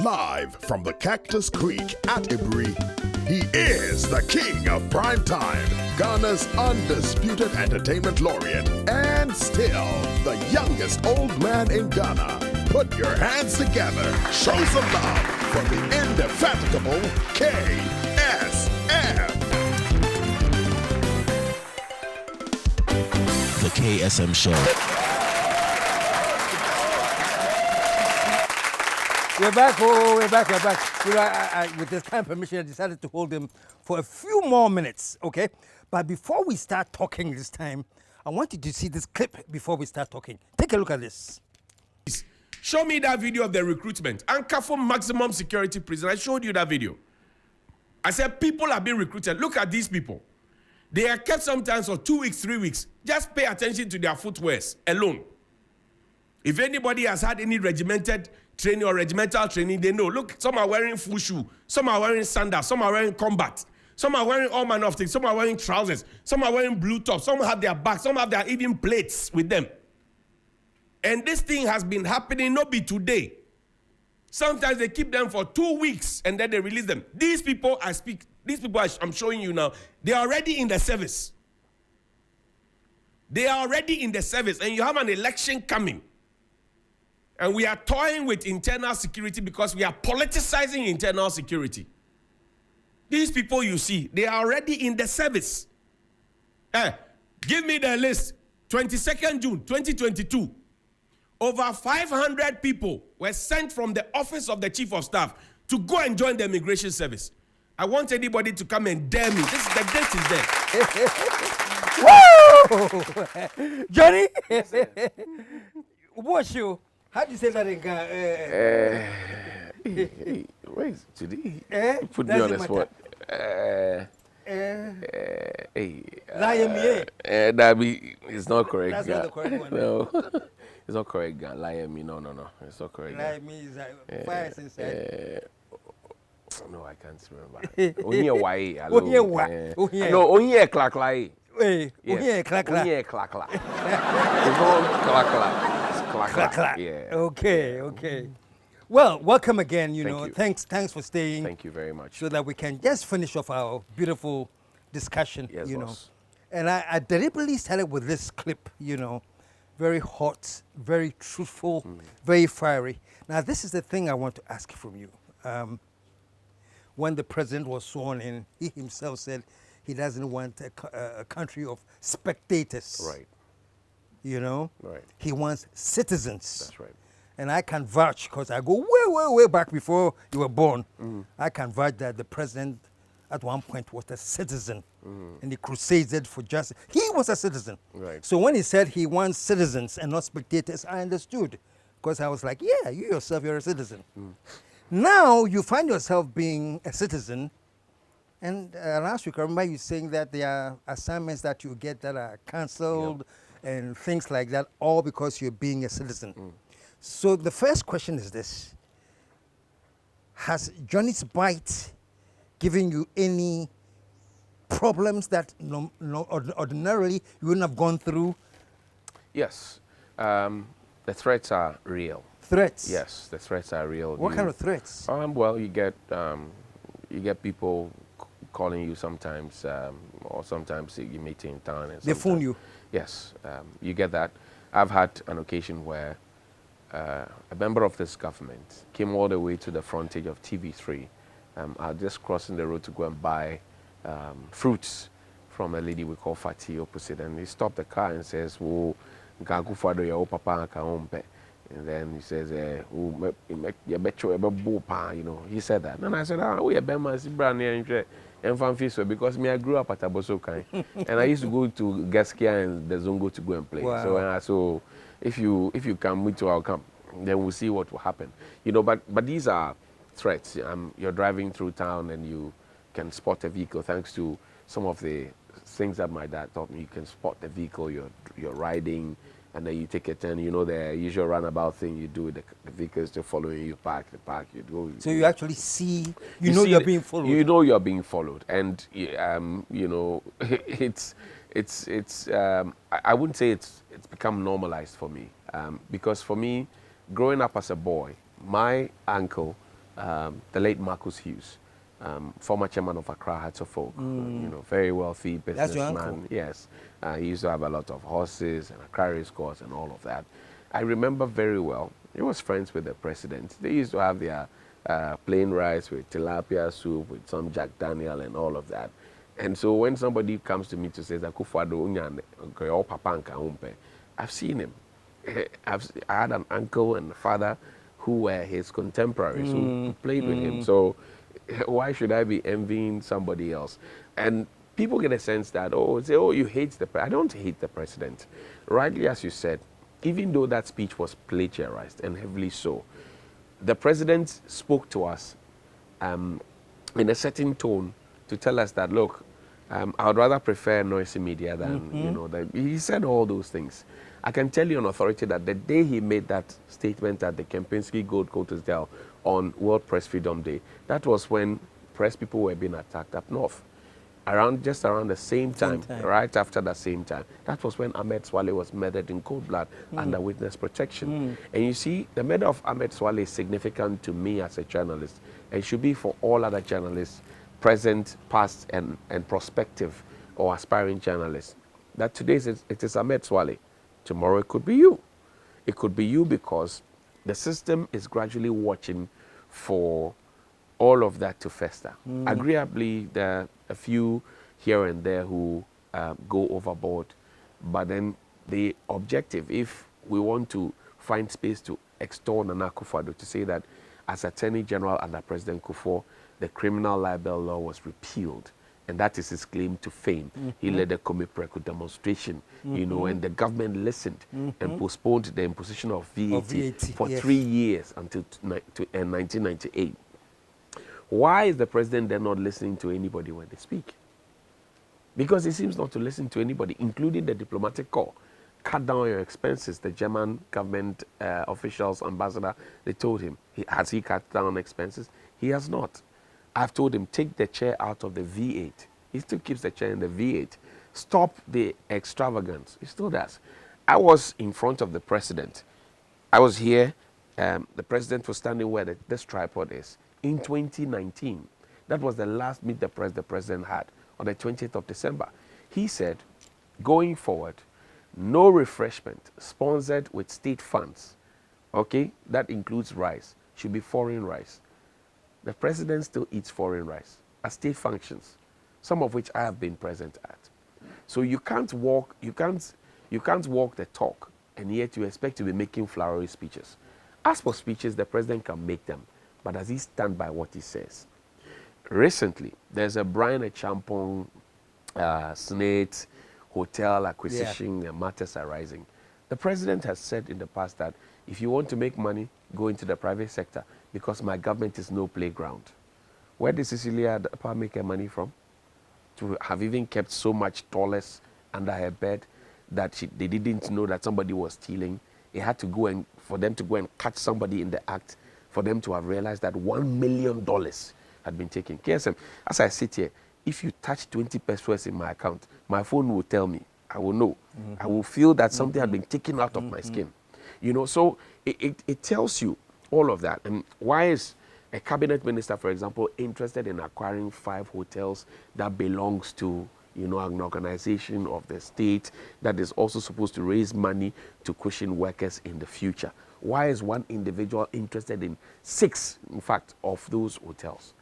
Live from the Cactus Creek at Ibri, he is the king of prime time, Ghana's undisputed entertainment laureate, and still the youngest old man in Ghana. Put your hands together, show some love for the indefatigable KSM. The KSM Show. We're back, we're back. You know, with this kind permission, I decided to hold him for a few more minutes, okay? But before we start talking this time, I want you to see this clip before we start talking. Take a look at this. Show me that video of the recruitment. Anchor for maximum security prison. I showed you that video. I said people are being recruited. Look at these people. They are kept sometimes for 2 weeks, 3 weeks. Just pay attention to their footwears alone. If anybody has had any regimented training or regimental training, they know. Look, some are wearing full shoe, some are wearing sandals, some are wearing combat, some are wearing all manner of things, some are wearing trousers, some are wearing blue tops, some have their bags, some have their even plates with them. And this thing has been happening not be today. Sometimes they keep them for 2 weeks and then they release them. These people I'm showing you now, they are already in the service. They are already in the service and you have an election coming. And we are toying with internal security because we are politicizing internal security. These people you see, they are already in the service. Give me the list. 22nd June 2022. Over 500 people were sent from the office of the chief of staff to go and join the immigration service. I want anybody to come and dare me. The date is there. Woo! Jonnie? Yes, what's you? How do you say that in Ghana? Wait, today? Put me on the spot. It's not correct. That's not the correct one. No, it's not correct. Lie me. No. It's not correct. Lie me is like fire inside. No, I can't remember. Only a why. No, only a clack lie. Hey, only clack. Only a clack. It's not clack. Clack. Yeah. Okay. Well, welcome again. You know, thanks for staying. Thank you very much. So that we can just finish off our beautiful discussion. Yes, you boss. know, and I deliberately started with this clip. You know, very hot, very truthful, very fiery. Now, this is the thing I want to ask from you. When the president was sworn in, he himself said he doesn't want a country of spectators. Right. You know? Right. He wants citizens. That's right. And I can vouch, because I go way back before you were born. I can vouch that the president at one point was a citizen. And he crusaded for justice. He was a citizen. Right. So when he said he wants citizens and not spectators, I understood. Because I was like, yeah, you yourself, you're a citizen. Now you find yourself being a citizen. And last week, I remember you saying that there are assignments that you get that are cancelled. Yep. And things like that, all because you're being a citizen. So the first question is this. Has Jonnie's bite given you any problems that ordinarily you wouldn't have gone through? Yes. The threats are real. Threats? Yes, the threats are real. What kind of threats? Well, you get people calling you sometimes, or sometimes you meet in town. And they phone you? Yes, you get that. I've had an occasion where a member of this government came all the way to the frontage of TV3. I was just crossing the road to go and buy fruits from a lady we call Fatih opposite, and he stopped the car and says, "Oh, papa." And then he says, you know, he said that. And I said, we are Bema, because me, I grew up at Abosokai. And I used to go to Gaskia and the Zongo to go and play. Wow. So if you come with to our camp, then we'll see what will happen. You know, but these are threats. You're driving through town and you can spot a vehicle thanks to some of the things that my dad taught me. You can spot the vehicle you're riding, and then you take a turn. You know the usual roundabout thing you do with the vehicles to following you, park, you go. So you actually see, you're being followed. You know you're being followed, and you know it's I wouldn't say it's become normalized for me, because for me, growing up as a boy, my uncle the late Marcus Hughes, former chairman of Accra Hearts of Folk, you know, very wealthy That's your businessman. uncle? Yes, he used to have a lot of horses and Accra race course and all of that. I remember very well. He was friends with the president. They used to have their plain rice with tilapia soup with some Jack Daniel and all of that. And so when somebody comes to me to say, I've seen him. I had an uncle and father who were his contemporaries who played with him. So why should I be envying somebody else? And people get a sense that, you hate the president. I don't hate the president. Rightly, as you said, even though that speech was plagiarized and heavily so, the president spoke to us in a certain tone to tell us that, look, I would rather prefer noisy media than, you know, that he said all those things. I can tell you on authority that the day he made that statement at the Kempinski Gold Coast Hotel on World Press Freedom Day, that was when press people were being attacked up north. Just around the same time, right after the same time. That was when Ahmed Swale was murdered in cold blood under witness protection. And you see, the murder of Ahmed Swale is significant to me as a journalist, and should be for all other journalists, present, past, and prospective or aspiring journalists. That today it is Ahmed Swale. Tomorrow it could be you. It could be you because the system is gradually watching for all of that to fester. Agreeably, there are a few here and there who go overboard, but then the objective, if we want to find space to extol Nana Akufo-Addo, to say that as Attorney General under President Kufuor, the criminal libel law was repealed, and that is his claim to fame. He led a Komipreku demonstration, you know, and the government listened and postponed the imposition of VAT, for 3 years until 1998. Why is the president then not listening to anybody when they speak? Because he seems not to listen to anybody, including the diplomatic corps. Cut down your expenses. The German government officials, ambassador, they told him. Has he cut down expenses? He has not. I've told him, take the chair out of the V8. He still keeps the chair in the V8. Stop the extravagance. He still does. I was in front of the president. I was here. The president was standing where this tripod is. In 2019, that was the last meet the president had on the 20th of December. He said, going forward, no refreshment sponsored with state funds, okay, that includes rice, should be foreign rice. The president still eats foreign rice at state functions, some of which I have been present at. So you can't walk the talk, and yet you expect to be making flowery speeches. As for speeches, the president can make them, but does he stand by what he says? Recently, there's a Brian Echampong Snate hotel acquisition matters arising. The president has said in the past that if you want to make money, go into the private sector because my government is no playground. Where did Cecilia Dapa make her money from? To have even kept so much dollars under her bed that they didn't know that somebody was stealing. It had to go for them to go and catch somebody in the act, for them to have realized that $1 million had been taken. KSM, as I sit here, if you touch 20 pesos in my account, my phone will tell me. I will know. I will feel that something had been taken out of my skin. You know, so it tells you all of that. And why is a cabinet minister, for example, interested in acquiring 5 hotels that belongs to, you know, an organization of the state that is also supposed to raise money to cushion workers in the future? Why is one individual interested in 6, in fact, of those hotels?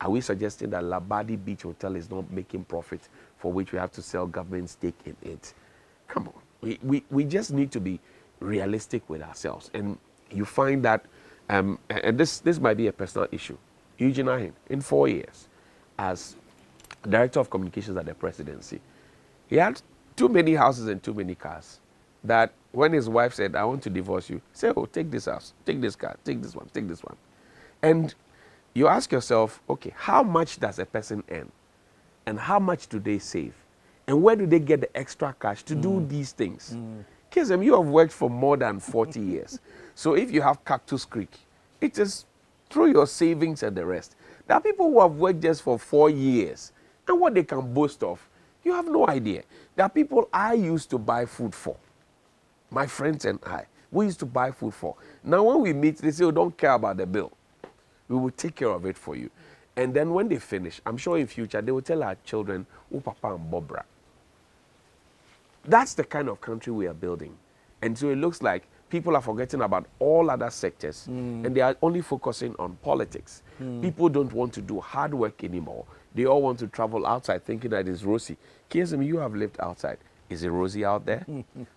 Are we suggesting that Labadi Beach Hotel is not making profit for which we have to sell government stake in it? Come on. We just need to be realistic with ourselves. And you find that, and this might be a personal issue, Eugene Ahin, in 4 years, as Director of Communications at the presidency, he had too many houses and too many cars that when his wife said, I want to divorce you, he said, oh, take this house, take this car, take this one, take this one. And you ask yourself, okay, how much does a person earn? And how much do they save? And where do they get the extra cash to do these things? KSM, you have worked for more than 40 years. So if you have Cactus Creek, it is through your savings and the rest. There are people who have worked just for 4 years, and what they can boast of, you have no idea. There are people I used to buy food for. My friends and I, we used to buy food for. Now when we meet, they say, oh, don't care about the bill. We will take care of it for you. And then when they finish, I'm sure in future they will tell our children, "Oh, Papa and Bobra." That's the kind of country we are building. And so it looks like people are forgetting about all other sectors and they are only focusing on politics. People don't want to do hard work anymore. They all want to travel outside thinking that it's rosy. KSM, you have lived outside. Is it rosy out there?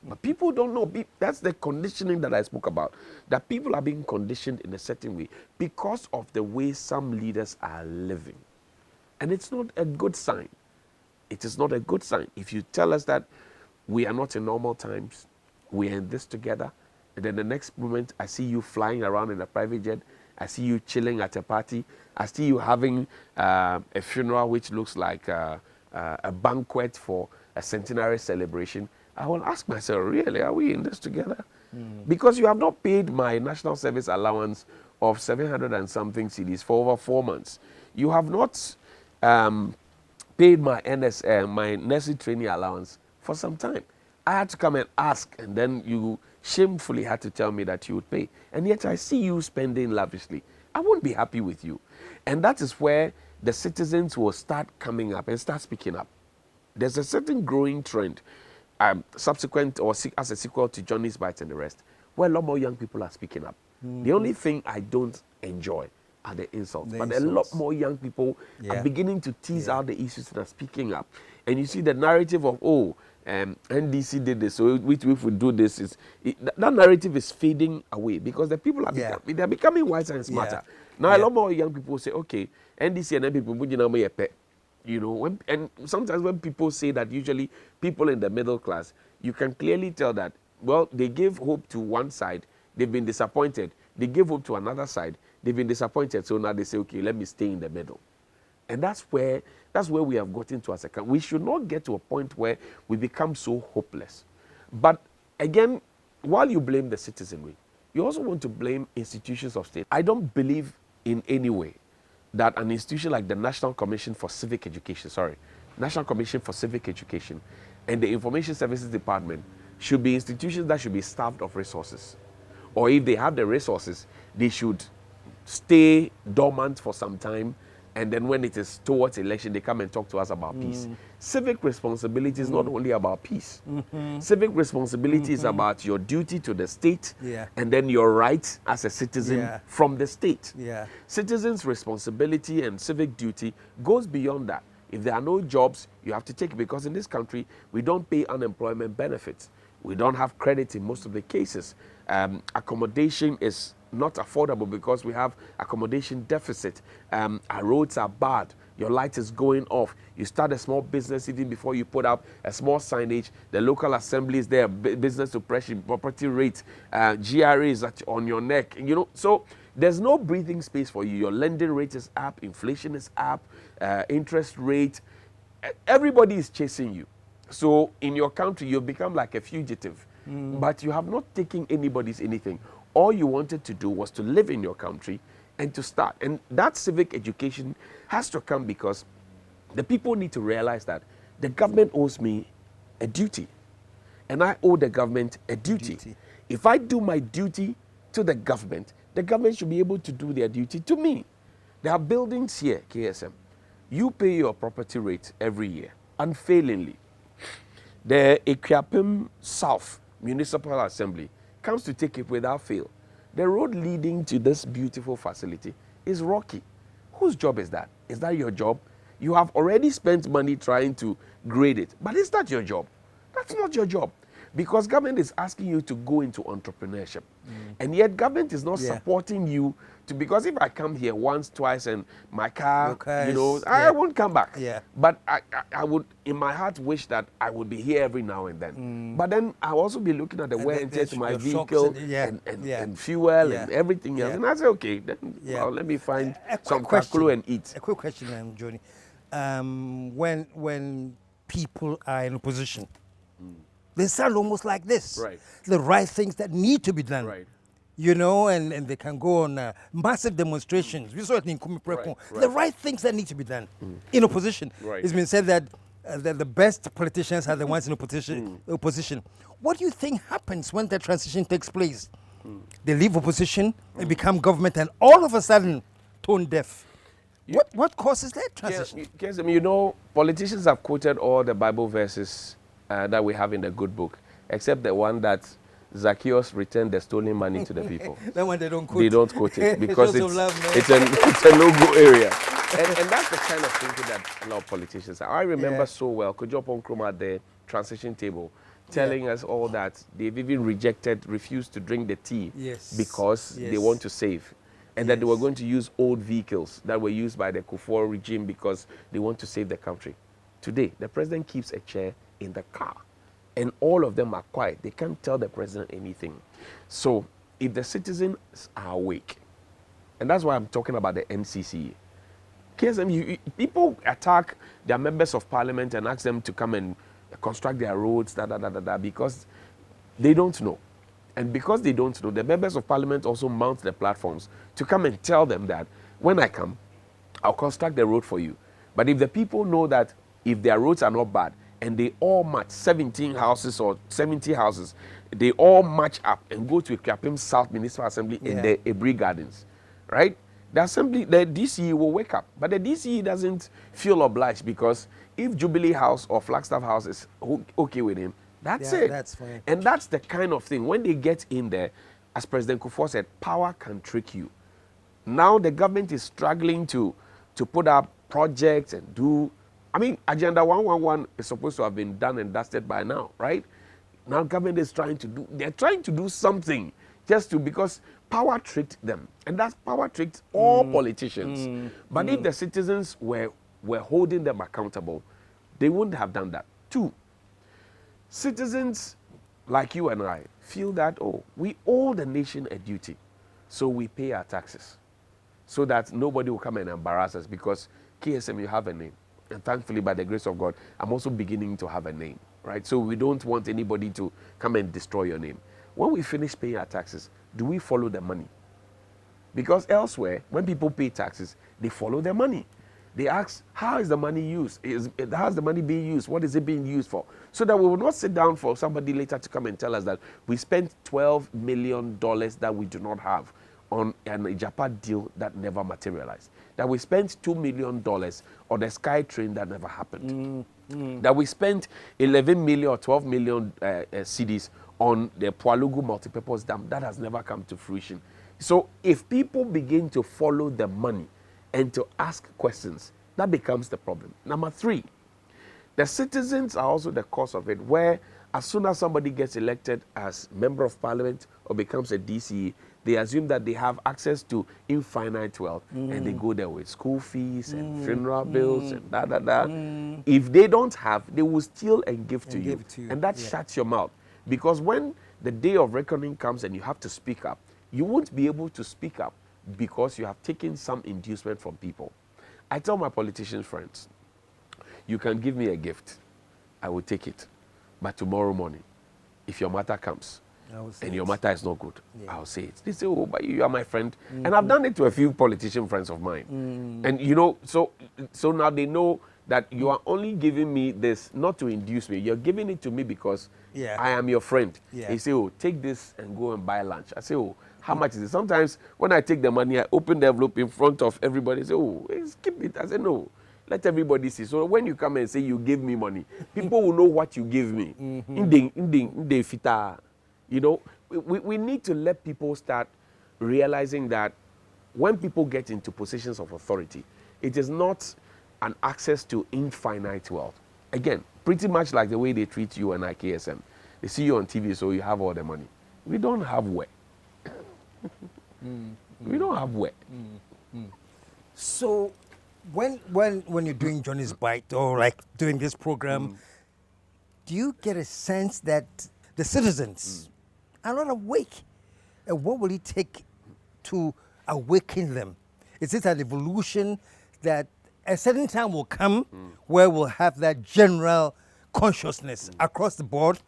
But people don't know. That's the conditioning that I spoke about. That people are being conditioned in a certain way because of the way some leaders are living. And it's not a good sign. It is not a good sign. If you tell us that we are not in normal times, we are in this together, and then the next moment I see you flying around in a private jet, I see you chilling at a party, I see you having a funeral which looks like a banquet for a centenary celebration, I will ask myself, really, are we in this together? Because you have not paid my national service allowance of 700 and something cedis for over 4 months. You have not paid my my nursery training allowance for some time. I had to come and ask, and then you shamefully had to tell me that you would pay. And yet I see you spending lavishly. I won't be happy with you. And that is where the citizens will start coming up and start speaking up. There's a certain growing trend, subsequent or as a sequel to Jonnie's Bites and the rest, where a lot more young people are speaking up. The only thing I don't enjoy are the insults. But a lot more young people are beginning to tease out the issues and are speaking up. And you see the narrative of, NDC did this, so if we do this, that narrative is fading away because the people are they're becoming wiser and smarter. Now a lot more young people say, okay, NDC and people, you know, and sometimes when people say that, usually people in the middle class, you can clearly tell that, well, they give hope to one side, they've been disappointed. They give hope to another side, they've been disappointed. So now they say, okay, let me stay in the middle. And that's where we have gotten to as a country. We should not get to a point where we become so hopeless. But again, while you blame the citizenry, you also want to blame institutions of state. I don't believe in any way that an institution like the National Commission for Civic Education, and the Information Services Department should be institutions that should be starved of resources. Or if they have the resources, they should stay dormant for some time, and then when it is towards election, they come and talk to us about peace. Civic responsibility is not only about peace. Civic responsibility is about your duty to the state and then your right as a citizen from the state. Citizens' responsibility and civic duty goes beyond that. If there are no jobs, you have to take it, because in this country, we don't pay unemployment benefits. We don't have credit in most of the cases. Accommodation is not affordable because we have accommodation deficit. Our roads are bad. Your light is going off. You start a small business even before you put up a small signage. The local assembly is there, business suppression, property rate, GRA is on your neck. You know, so there's no breathing space for you. Your lending rate is up, inflation is up, interest rate. Everybody is chasing you. So in your country, you've become like a fugitive, but you have not taken anybody's anything. All you wanted to do was to live in your country and to start. And that civic education has to come because the people need to realize that the government owes me a duty. And I owe the government a duty. If I do my duty to the government should be able to do their duty to me. There are buildings here, KSM. You pay your property rate every year, unfailingly. The Equiapim South Municipal Assembly comes to take it without fail. The road leading to this beautiful facility is rocky. Whose job is that? Is that your job? You have already spent money trying to grade it, but is that your job? That's not your job, because government is asking you to go into entrepreneurship, and yet government is not supporting you to, because if I come here once, twice, and my car, you know, I won't come back. But I would, in my heart, wish that I would be here every now and then. But then I'll also be looking at the wear and tear to my vehicle and fuel and everything else. And I say, okay, then well, let me find some kakulu and eat. A quick question, Jonnie. When people are in opposition, they sound almost like this. The right things that need to be done. You know, and they can go on massive demonstrations. We saw it in Kumipreko. The right things that need to be done in opposition. It's been said that the best politicians are the ones in opposition. What do you think happens when that transition takes place? They leave opposition and become government, and all of a sudden, tone deaf. What causes that transition? KSM, you know, politicians have quoted all the Bible verses that we have in the good book, except the one that Zacchaeus returned the stolen money to the people. That one they don't quote. They don't quote it because Shows of love, no? it's a no-go area. And that's the kind of thinking that a lot of politicians are. I remember so well, Kujopon Nkrumah at the transition table telling us all that they've even refused to drink the tea because they want to save. And that they were going to use old vehicles that were used by the Kufuor regime because they want to save the country. Today, the president keeps a chair in the car. And all of them are quiet. They can't tell the president anything. So if the citizens are awake, and that's why I'm talking about the NCC. KSM, people attack their members of parliament and ask them to come and construct their roads, because they don't know. And because they don't know, the members of parliament also mount the platforms to come and tell them that when I come, I'll construct the road for you. But if the people know that if their roads are not bad, and they all match 17 houses or 70 houses, they all match up and go to Equiapim South Municipal Assembly in the Ebri Gardens, right? The assembly, the DCE will wake up, but the DCE doesn't feel obliged because if Jubilee House or Flagstaff House is okay with him, that's it. That's fine. And that's the kind of thing, when they get in there, as President Kufuor said, power can trick you. Now the government is struggling to put up projects and do, I mean, Agenda 111 is supposed to have been done and dusted by now, right? Now government is trying to do something just to, because power tricked them. And that's power tricked all politicians. But if the citizens were holding them accountable, they wouldn't have done that. 2, citizens like you and I feel that, we owe the nation a duty. So we pay our taxes so that nobody will come and embarrass us, because KSM, you have a name. And thankfully, by the grace of God, I'm also beginning to have a name, right? So we don't want anybody to come and destroy your name. When we finish paying our taxes, do we follow the money? Because elsewhere, when people pay taxes, they follow the money. They ask, how is the money used? How is the money being used? What is it being used for? So that we will not sit down for somebody later to come and tell us that we spent $12 million that we do not have on an Ijapa deal that never materialized. That we spent $2 million on the Sky Train that never happened. That we spent 11 million or 12 million cedis on the Pualugu multipurpose dam that has never come to fruition. So if people begin to follow the money and to ask questions, that becomes the problem. Number 3, the citizens are also the cause of it, where as soon as somebody gets elected as member of parliament or becomes a DCE, they assume that they have access to infinite wealth, and they go there with school fees and funeral bills and If they don't have, they will steal and give to you. And that shuts your mouth. Because when the day of reckoning comes and you have to speak up, you won't be able to speak up because you have taken some inducement from people. I tell my politician friends, you can give me a gift, I will take it. But tomorrow morning, if your matter comes, and your matter is not good, I'll say it. They say, but you are my friend. And I've done it to a few politician friends of mine. And you know, so now they know that you are only giving me this not to induce me. You're giving it to me because I am your friend. They say, take this and go and buy lunch. I say, how much is it? Sometimes when I take the money, I open the envelope in front of everybody. Say, keep it. I say, no. Let everybody see. So when you come and say you give me money, people will know what you give me. You know, we need to let people start realizing that when people get into positions of authority, it is not an access to infinite wealth. Again, pretty much like the way they treat you and I, KSM. They see you on TV, so you have all the money. We don't have where. We don't have where. So when you're doing Jonnie's Bite or like doing this program, do you get a sense that the citizens are not awake? And what will it take to awaken them? Is it an evolution that a certain time will come where we'll have that general consciousness across the board,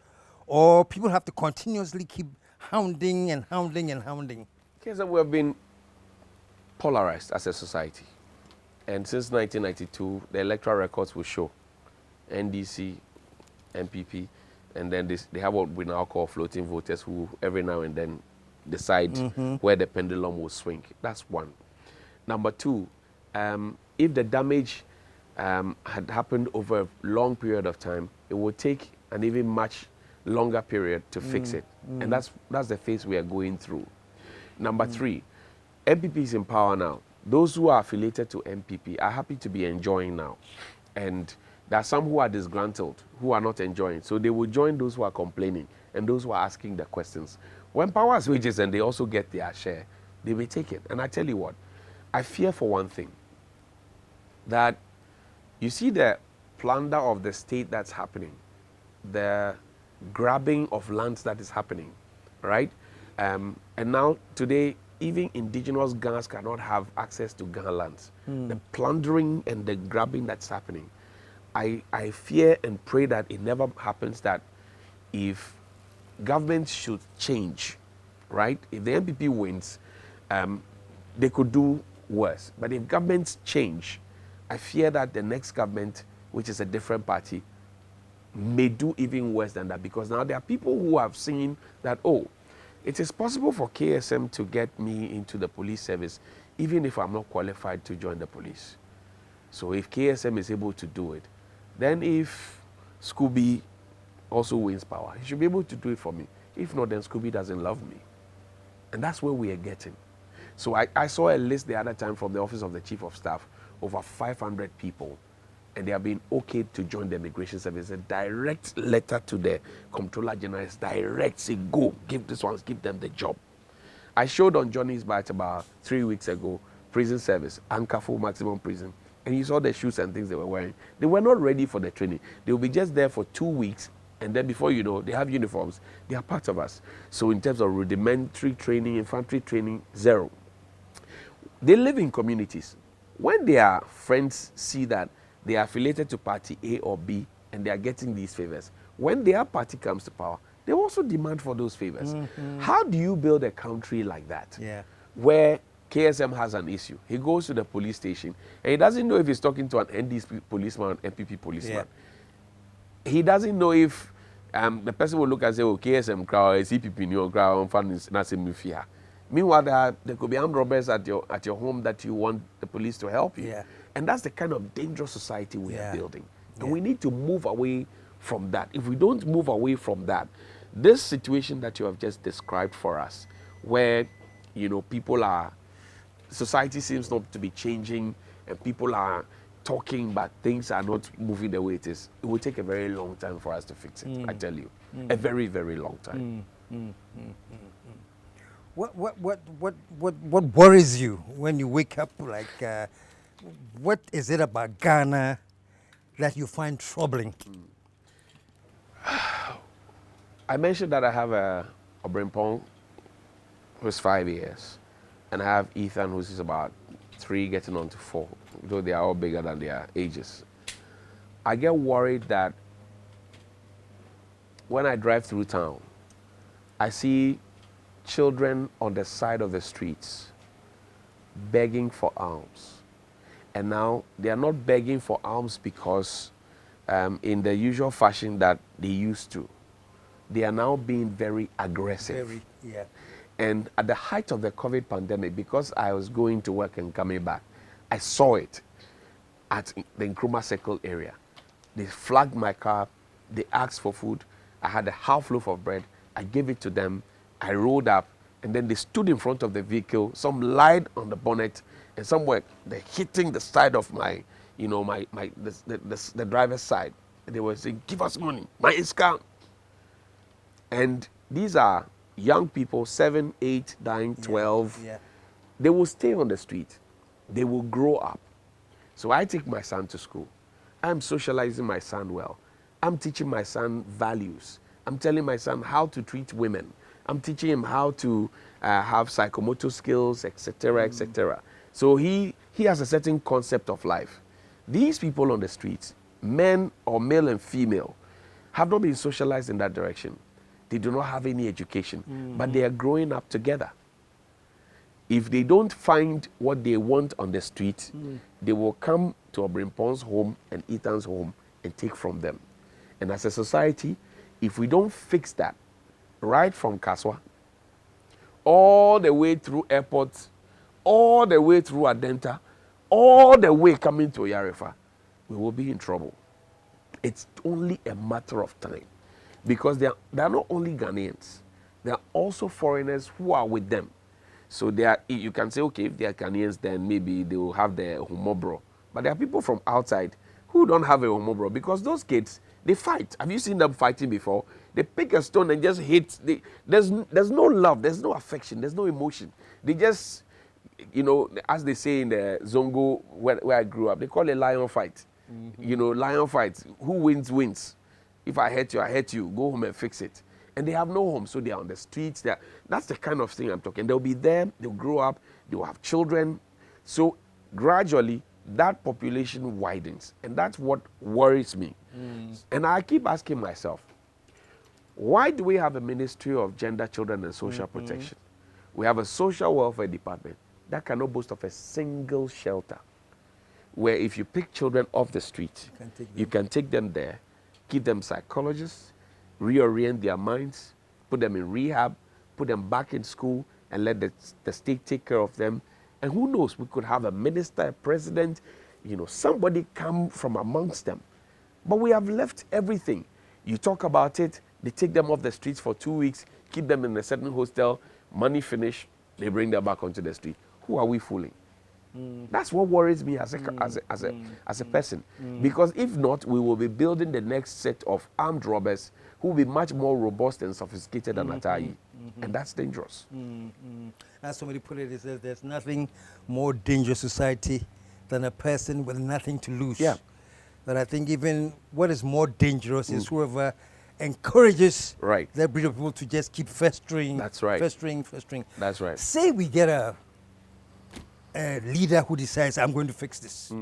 or people have to continuously keep hounding and hounding and hounding? Because we have been polarized as a society. And since 1992, the electoral records will show NDC, MPP, and then they have what we now call floating voters who every now and then decide where the pendulum will swing. That's one. Number two, if the damage had happened over a long period of time, it would take an even much longer period to fix it. And that's the phase we are going through. Number three, MPP is in power now. Those who are affiliated to MPP are happy to be enjoying now. And there are some who are disgruntled, who are not enjoying. So they will join those who are complaining and those who are asking the questions. When power switches and they also get their share, they may take it. And I tell you what, I fear for one thing, that you see the plunder of the state that's happening, the grabbing of lands that is happening, right? And now today, even indigenous Ghanaians cannot have access to Ghana lands. The plundering and the grabbing that's happening. I fear and pray that it never happens, that if government should change, right? If the MPP wins, they could do worse. But if governments change, I fear that the next government, which is a different party, may do even worse than that, because now there are people who have seen that, oh, it is possible for KSM to get me into the police service even if I'm not qualified to join the police. So if KSM is able to do it, then if Scooby also wins power, he should be able to do it for me. If not, then Scooby doesn't love me. And that's where we are getting. So I saw a list the other time from the Office of the Chief of Staff, over 500 people, and they have been okay to join the immigration service. A direct letter to the Comptroller General is direct, say, go, give these ones, give them the job. I showed on Jonnie's batch about 3 weeks ago, prison service, Ankafo maximum prison, and you saw the shoes and things they were wearing. They were not ready for the training. They will be just there for 2 weeks, and then before you know, they have uniforms. They are part of us. So in terms of rudimentary training, infantry training, zero. They live in communities. When their friends see that they are affiliated to party A or B and they are getting these favors, when their party comes to power, they also demand for those favors. How do you build a country like that? Yeah. Where KSM has an issue, he goes to the police station and he doesn't know if he's talking to an NDP policeman or an MPP policeman. Yeah. He doesn't know if the person will look and say, oh, KSM crowd, CPP new crowd, fund is not fear. Meanwhile, there could be armed robbers at your home that you want the police to help you. Yeah. And that's the kind of dangerous society we are building. And we need to move away from that. If we don't move away from that, this situation that you have just described for us, where, you know, society seems not to be changing and people are talking, but things are not moving the way it is, it will take a very long time for us to fix it, I tell you. A very, very long time. What worries you when you wake up? Like, what is it about Ghana that you find troubling? I mentioned that I have a Brimpong who's 5 years, and I have Ethan who's about 3 getting on to 4, though they are all bigger than their ages. I get worried that when I drive through town, I see children on the side of the streets begging for alms. And now they are not begging for alms because in the usual fashion that they used to. They are now being very aggressive. And at the height of the COVID pandemic, because I was going to work and coming back, I saw it at the Nkrumah Circle area. They flagged my car, they asked for food. I had a half loaf of bread, I gave it to them. I rolled up, and then they stood in front of the vehicle. Some lied on the bonnet, and some were hitting the side of my, you know, the driver's side. And they were saying, "Give us money, my scam." And these are young people, 7, 8, 9, 12. They will stay on the street. They will grow up. So I take my son to school. I'm socializing my son well. I'm teaching my son values. I'm telling my son how to treat women. I'm teaching him how to have psychomotor skills, etc., etc. So he has a certain concept of life. These people on the streets, men or male and female, have not been socialized in that direction. They do not have any education, but they are growing up together. If they don't find what they want on the street, they will come to Obrimpong's home and Ethan's home and take from them. And as a society, if we don't fix that, right from Kaswa, all the way through airports, all the way through Adenta, all the way coming to Yarefa, we will be in trouble. It's only a matter of time. Because they are not only Ghanaians, they are also foreigners who are with them. So they are, you can say, okay, if they are Ghanaians, then maybe they will have the homobro. But there are people from outside who don't have a homobro because those kids, they fight. Have you seen them fighting before? They pick a stone and just hit. There's no love, there's no affection, there's no emotion. They just, you know, as they say in the Zongo where I grew up, they call it lion fight. You know, lion fight. Who wins, wins. If I hurt you, I hurt you. Go home and fix it. And they have no home, so they are on the streets. That's the kind of thing I'm talking. They'll be there, they'll grow up, they'll have children. So gradually, that population widens. And that's what worries me. And I keep asking myself, why do we have a Ministry of Gender, Children and Social Protection? We have a social welfare department that cannot boast of a single shelter, where if you pick children off the street, you can take them there, give them psychologists, reorient their minds, put them in rehab, put them back in school, and let the state take care of them. And who knows, we could have a minister, a president, you know, somebody come from amongst them. But we have left everything. You talk about it, they take them off the streets for 2 weeks, keep them in a certain hostel, money finish, they bring them back onto the street. Who are we fooling? That's what worries me as a person. Because if not, we will be building the next set of armed robbers who will be much more robust and sophisticated than Atayi. And that's dangerous. As somebody put it, it says there's nothing more dangerous society than a person with nothing to lose. Yeah. But I think even what is more dangerous is whoever encourages that breed of people to just keep festering. That's right. Festering. That's right. Say we get a leader who decides, I'm going to fix this.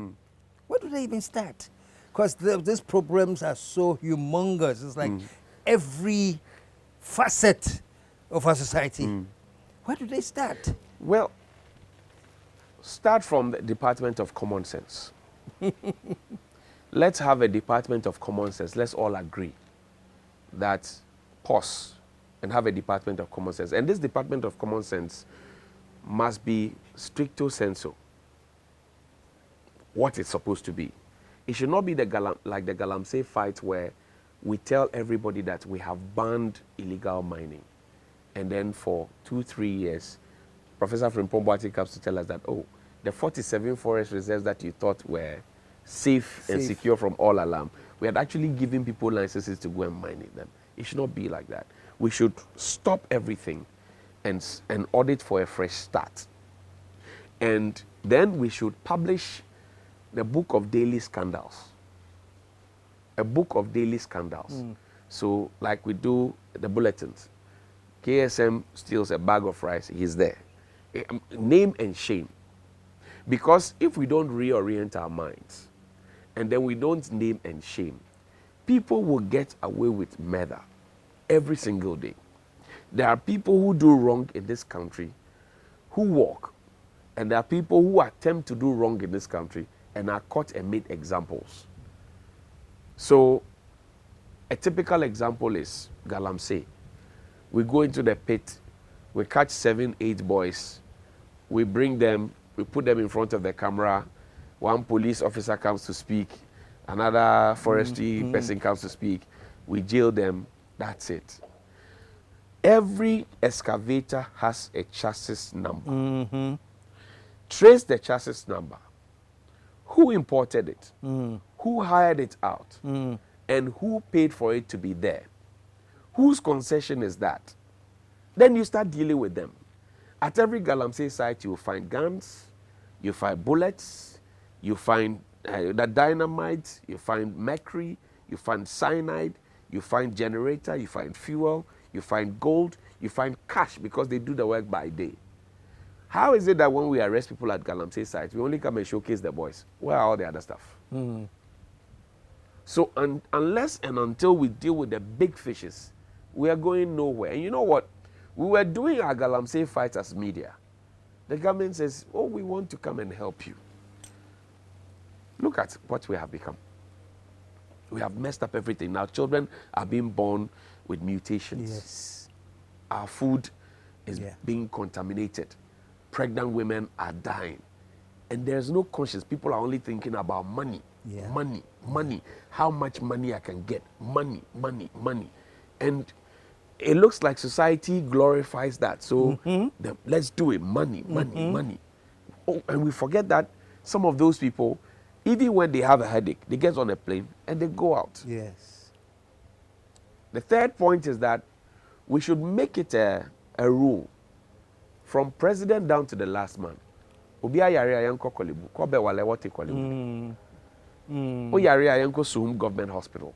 Where do they even start? Because these problems are so humongous. It's like every facet of our society. Where do they start? Well, start from the Department of Common Sense. Let's have a Department of Common Sense. Let's all agree that pause and have a Department of Common Sense. And this Department of Common Sense must be stricto sensu what it's supposed to be. It should not be like the Galamsey fight where we tell everybody that we have banned illegal mining. And then for 2-3 years, Professor Frimpong comes to tell us that, oh, the 47 forest reserves that you thought were safe and secure from all alarm, we had actually given people licenses to go and mine them. It should not be like that. We should stop everything and audit for a fresh start. And then we should publish the book of daily scandals. A book of daily scandals. So like we do the bulletins. KSM steals a bag of rice, he's there. Name and shame. Because if we don't reorient our minds and then we don't name and shame, people will get away with murder every single day. There are people who do wrong in this country who walk, and there are people who attempt to do wrong in this country and are caught and made examples. So a typical example is Galamsey. We go into the pit, we catch 7-8 boys, we bring them, we put them in front of the camera, one police officer comes to speak, another forestry person comes to speak, we jail them, that's it. Every excavator has a chassis number. Trace the chassis number. Who imported it? Who hired it out? And who paid for it to be there? Whose concession is that? Then you start dealing with them. At every Galamsey site, you will find guns, you find bullets, you find the dynamite, you find mercury, you find cyanide, you find generator, you find fuel, you find gold, you find cash because they do the work by day. How is it that when we arrest people at Galamsey sites, we only come and showcase the boys? Where are all the other stuff? So unless and until we deal with the big fishes, we are going nowhere. And you know what? We were doing our Galamsey fights as media. The government says, oh, we want to come and help you. Look at what we have become. We have messed up everything. Now children are being born with mutations. Yes. Our food is being contaminated. pregnant women are dying. And there's no conscience. People are only thinking about money, Yeah. money, money. How much money I can get. Money, money, money. And it looks like society glorifies that. So let's do it. Money, money, money. Oh, and we forget that some of those people, even when they have a headache, they get on a plane and they go out. Yes. The third point is that we should make it a rule from president down to the last man. Obi ayare ayenko Kolebu, ko be wale wote Kolebu. O yare ayenko Suhum Government Hospital.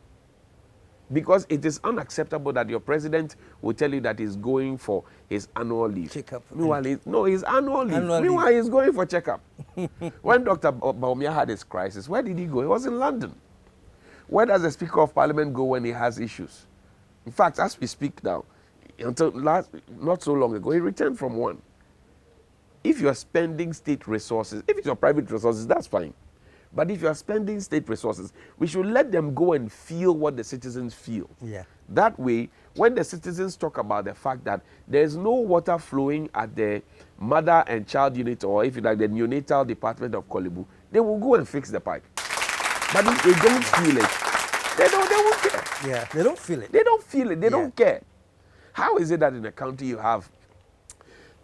Because it is unacceptable that your president will tell you that he's going for his annual leave. Checkup. Meanwhile, his annual leave. Annual Meanwhile, leave. he's going for checkup. When Dr. Baumia had his crisis, where did he go? He was in London. Where does the Speaker of Parliament go when he has issues? In fact, as we speak now, until not so long ago, he returned from one. If you are spending state resources, if it's your private resources, that's fine. But if you are spending state resources, we should let them go and feel what the citizens feel. Yeah. That way, when the citizens talk about the fact that there's no water flowing at the mother and child unit, or if you like the neonatal department of Kolebu, they will go and fix the pipe. But if they don't feel it, they won't care. Yeah. They don't feel it. They don't feel it. They Yeah. don't care. How is it that in a country you have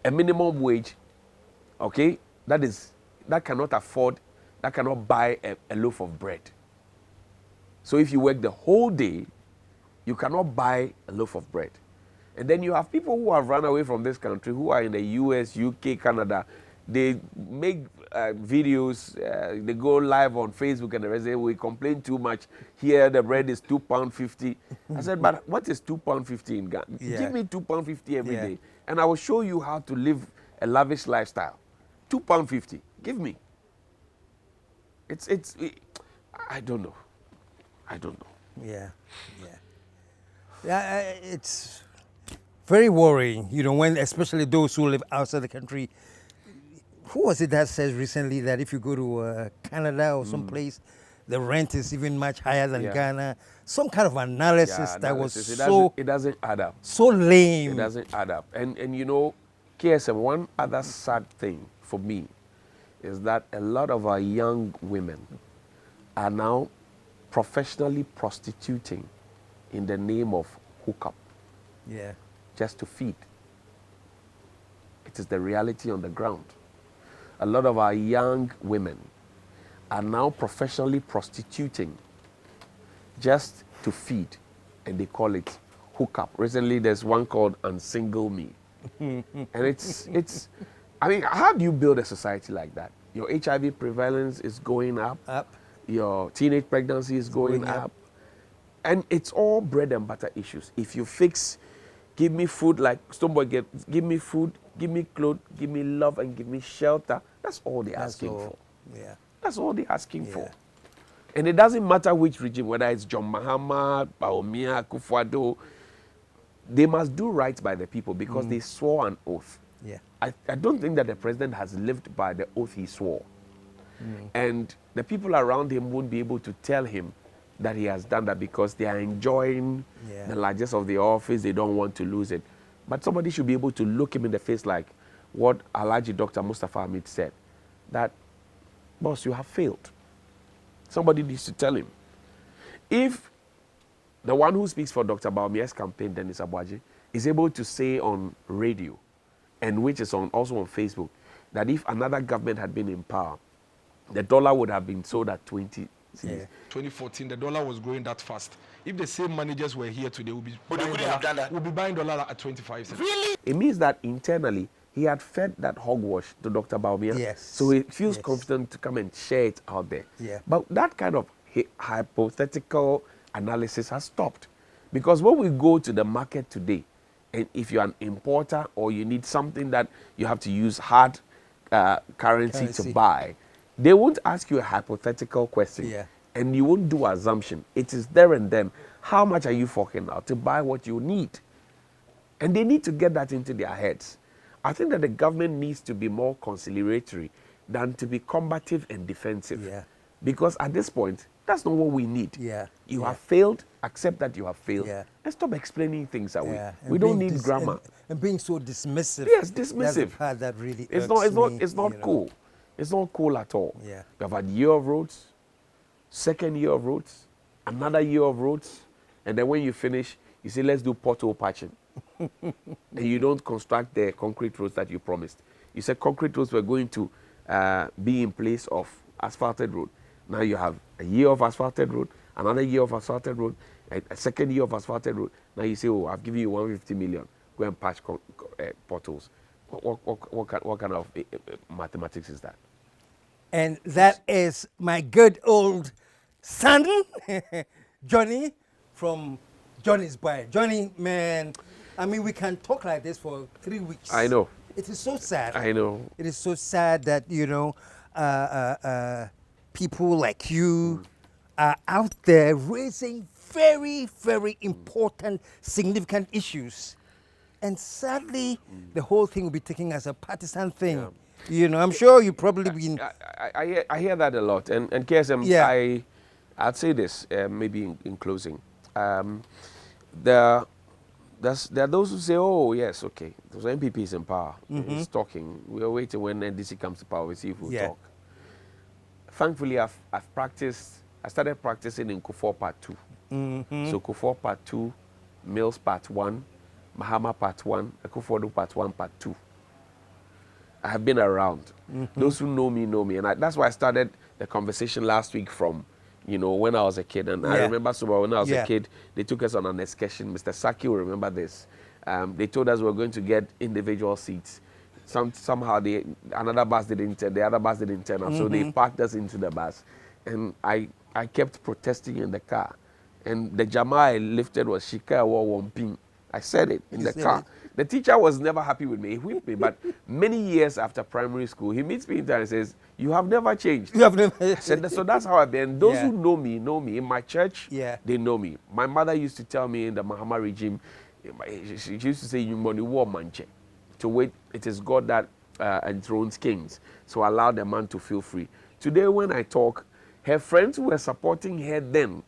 a minimum wage, okay, that cannot afford, that cannot buy a loaf of bread? So if you work the whole day, you cannot buy a loaf of bread. And then you have people who have run away from this country, who are in the US, UK, Canada. They make videos, they go live on Facebook and the rest. We complain too much. Here the bread is £2.50. I said, but what is £2.50 in Ghana? Yeah. Give me £2.50 every Yeah. day, and I will show you how to live a lavish lifestyle. £2.50. Give me. I don't know. Yeah. Yeah. Yeah. It's very worrying, when especially those who live outside the country. Who was it that says recently that if you go to Canada or someplace, the rent is even much higher than Yeah. Ghana? Some kind of analysis that was It doesn't add up. so lame. It doesn't add up. And KSM, one other sad thing for me is that a lot of our young women are now professionally prostituting in the name of hookup, Yeah. just to feed. It is the reality on the ground. A lot of our young women are now professionally prostituting just to feed, and they call it hookup. Recently, there's one called Unsingle Me. And it's, I mean, how do you build a society like that? Your HIV prevalence is going up. Your teenage pregnancy is going up. And it's all bread and butter issues. If you fix, give me food like Stoneboy, give me food, give me clothes, give me love, and give me shelter. That's all they're asking for. Yeah. That's all they're asking for. And it doesn't matter which regime, whether it's John Mahama, Baumia, Akufo-Addo, they must do right by the people because they swore an oath. Yeah. I don't think that the president has lived by the oath he swore. And the people around him won't be able to tell him that he has done that because they are enjoying the largesse of the office. They don't want to lose it. But somebody should be able to look him in the face like what Alhaji Dr. Mustafa Hamid said, that, boss, you have failed. Somebody needs to tell him. If the one who speaks for Dr. Baumia's campaign, Dennis Abuaji, is able to say on radio, and which is also on Facebook, that if another government had been in power, the dollar would have been sold at 20 cedis. 2014, the dollar was growing that fast. If the same managers were here today, we'll be buying dollar at 25 cents. Really? It means that internally, he had fed that hogwash to Dr. Baumia. Yes. So he feels confident to come and share it out there. Yeah. But that kind of hypothetical analysis has stopped. Because when we go to the market today, and if you're an importer or you need something that you have to use hard currency to buy, they won't ask you a hypothetical question. Yeah. And you won't do assumption. It is there and then. How much are you forking out to buy what you need? And they need to get that into their heads. I think that the government needs to be more conciliatory than to be combative and defensive. Yeah. Because at this point, that's not what we need. Yeah. You Yeah. have failed, accept that you have failed, Yeah. and stop explaining things away. Yeah. And We don't being need grammar. and being so dismissive. Yes, That's the dismissive. part that really It's irks not. It's not. me, It's not you know. cool. It's not cool at all. Yeah. You have a year of roads, second year of roads, another year of roads, and then when you finish, you say, let's do pothole patching. And you don't construct the concrete roads that you promised. You said concrete roads were going to be in place of asphalted road. Now you have a year of asphalted road, another year of asphalted road, a second year of asphalted road. Now you say, oh, I've given you 150 million. Go and patch potholes. What kind of mathematics is that? And that is my good old son, Jonnie, from Jonnie's Boy. Jonnie, man, I mean, we can talk like this for 3 weeks. I know. It is so sad. I know. It is so sad that, you know, people like you are out there raising very, very important, significant issues. And sadly, the whole thing will be taken as a partisan thing. Yeah. You know, I'm sure you've probably been... I hear that a lot. And KSM, Yeah. I'd say this, maybe in closing. There are those who say, oh, yes, okay, those MPP is in power. He's talking. We are waiting when NDC comes to power. We see if we'll talk. Thankfully, I've practiced. I started practicing in Kufuor Part 2. So Kufuor Part 2, Mills Part 1, Mahama Part 1, Akufo-Addo Part 1, Part 2. I have been around. Those who know me know me. And that's why I started the conversation last week from, you know, when I was a kid. And I remember so well when I was a kid, they took us on an excursion. Mr. Saki will remember this. They told us we were going to get individual seats. Somehow another bus didn't turn, the other bus didn't turn up. So they parked us into the bus. And I kept protesting in the car. And the Jama I lifted was Shika Wa Wamping. I said it in the car. The teacher was never happy with me. He whipped me. But many years after primary school, he meets me in there and says, you have never changed. You have never... I said, so that's how I've been. Those who know me, know me. In my church, they know me. My mother used to tell me in the Mahama regime, she used to say, you money war manche. To wait, it is God that enthrones kings. So allow the man to feel free. Today when I talk, her friends who were supporting her then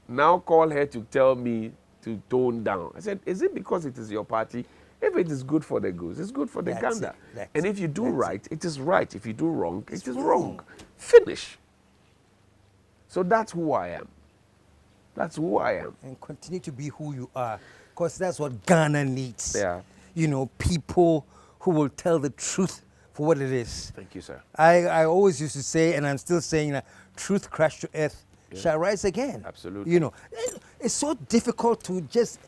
now call her to tell me to tone down. I said, is it because it is your party? If it is good for the goose, it's good for the gander. And if you do right, it is right. If you do wrong, it is wrong. Finish. So that's who I am. That's who I am. And continue to be who you are. Because that's what Ghana needs. Yeah. You know, people who will tell the truth for what it is. Thank you, sir. I always used to say, and I'm still saying that truth crashed to earth shall rise again. Absolutely. You know, it's so difficult to just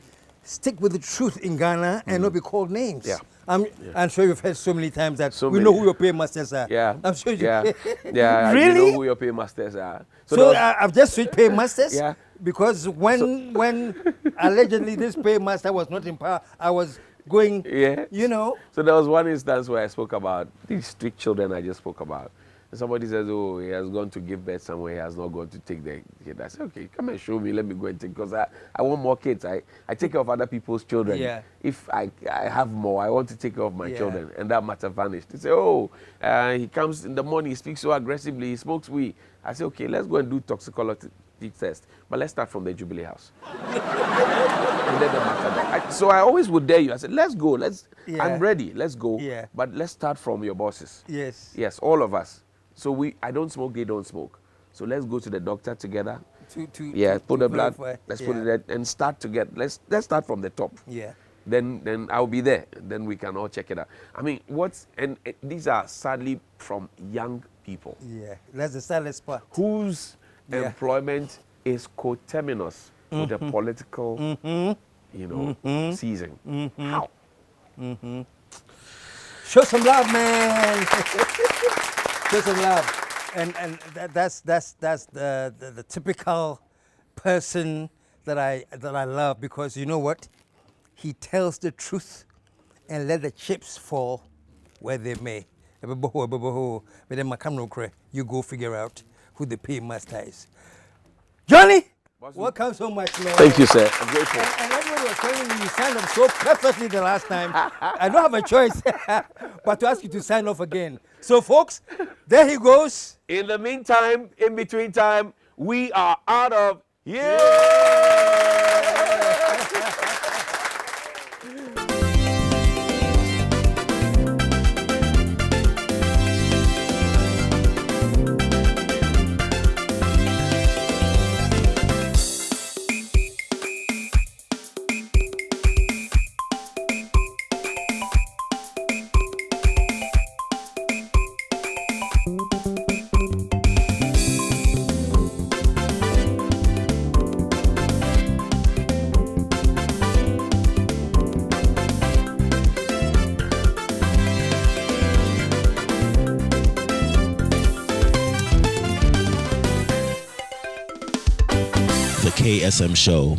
stick with the truth in Ghana and not be called names. Yeah. I'm sure you've heard so many times that So we many. know who your paymasters are. Yeah. I'm sure you Yeah, Really? you know who your paymasters are. So I've just switched paymasters. Yeah. Because when allegedly this paymaster was not in power, I was going, you know. So there was one instance where I spoke about these strict children I just spoke about. And somebody says, oh, he has gone to give birth somewhere, he has not gone to take the kid. I said, okay, come and show me, let me go and take, because I want more kids. I take care of other people's children. Yeah. If I have more, I want to take care of my children. And that matter vanished. They say, oh, he comes in the morning, he speaks so aggressively, he smokes weed. I say, okay, let's go and do toxicology test. But let's start from the Jubilee House. And then the matter. So I always would dare you. I said, let's go. I'm ready. Let's go. Yeah. But let's start from your bosses. Yes. Yes, all of us. So I don't smoke, they don't smoke. So let's go to the doctor together. Put the blood. verify. Let's put it there and start together. Let's start from the top. Yeah. Then I'll be there. Then we can all check it out. I mean, these are sadly from young people. Yeah. That's the saddest part. Whose employment is coterminous with the political, season. How? Show some love, man. Show some love. And that's the typical person that I love, because you know what? He tells the truth and let the chips fall where they may. You go figure out who the paymaster is. Jonnie, Welcome so much, Lord. Thank you, sir. I'm grateful. And everyone was telling me you signed up so perfectly the last time. I don't have a choice but to ask you to sign off again. So, folks, there he goes. In the meantime, in between time, we are out of here. The KSM Show.